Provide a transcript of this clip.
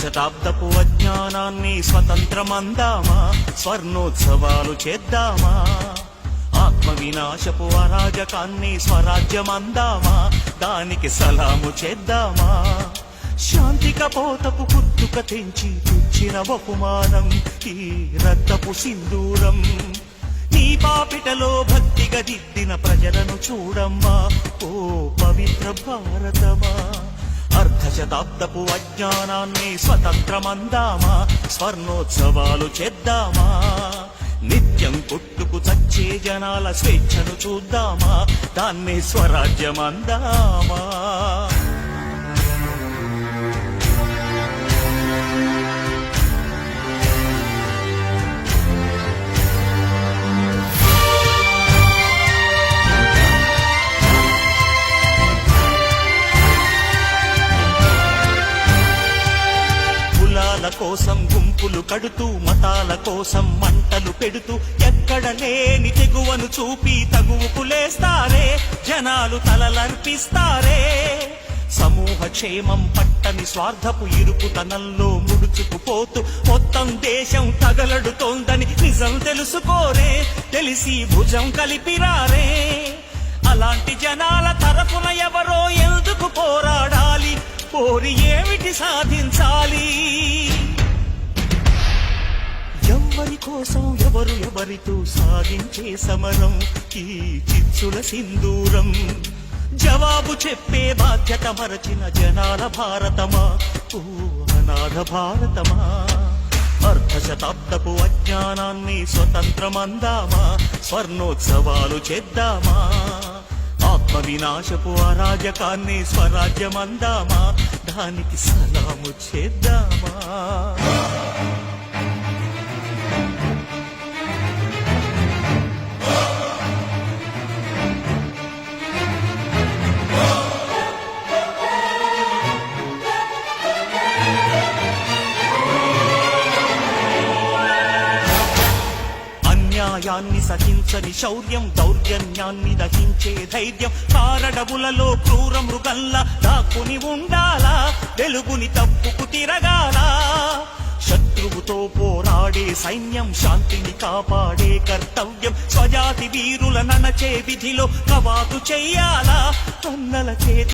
శతాబ్దపు అజ్ఞానాన్ని స్వతంత్రమందామా, స్వర్ణోత్సవాలు చేద్దామా. ఆత్మ వినాశపు అరాజకాన్ని స్వరాజ్యమందామా, దానికి సలాము చేద్దామా. శాంతిక పోతపు కుత్తుక తెంచి తెచ్చిన బహుమానం ఈ రక్తపు సింధూరం. నీ పాపిటలో భక్తిగా దిద్దిన ప్రజలను చూడమ్మా, ఓ పవిత్ర భారతమా. అర్ధశతాబ్దపు అజ్ఞానాన్ని స్వతంత్రమందామా, స్వర్ణోత్సవాలు చేద్దామా. నిత్యం కొట్టుకు చచ్చే జనాల స్వేచ్ఛను చూద్దామా, దాన్ని స్వరాజ్యమందామా. కోసం గుంపులు కడుతూ, మతాల కోసం మంటలు పెడుతూ, ఎక్కడ లేని తెగువను చూపి తగువుకు లేస్తారే, జనాలు తలలర్పిస్తారే. సమూహ క్షేమం పట్టని స్వార్థపు ఇరుకుతనంలో ముడుచుకుపోతూ మొత్తం దేశం తగలడుతోందని నిజం తెలుసుకోరే, తెలిసి భుజం కలిపిరారే. అలాంటి జనాల తరఫున ఎవరో ఎందుకు పోరాడాలి, కోరి ఏమిటి సాధించాలి. ఎవరి కోసం ఎవరు ఎవరితో సాగించే సమరం ఈ చిచ్చుల సింధూరం. జవాబు చెప్పే బాధ్యత మరచిన జనాల భారతమా, ఓ అనాథ భారతమా. అర్ధశతాబ్దపు అజ్ఞానాన్ని స్వతంత్రమందామా, స్వర్ణోత్సవాలు చేద్దామా. ఆత్మ వినాశపు అరాజకాన్ని స్వరాజ్యమందామా, దానికి సలాము చేద్దామా. అన్యాయాన్ని సహించని శౌర్యం, దౌర్జన్యాన్ని దహించే ధైర్యం, కారడవులలో క్రూర మృగల్లా దాక్కుని ఉండాలా, వెలుగుని తప్పుకు తిరగాలా. శత్రువుతో పోరాడే సైన్యం, శాంతిని కాపాడే కర్తవ్యం, స్వజాతి వీరుల ననచే విధిలో కవాతు చెయ్యాలా. అన్నల చేతి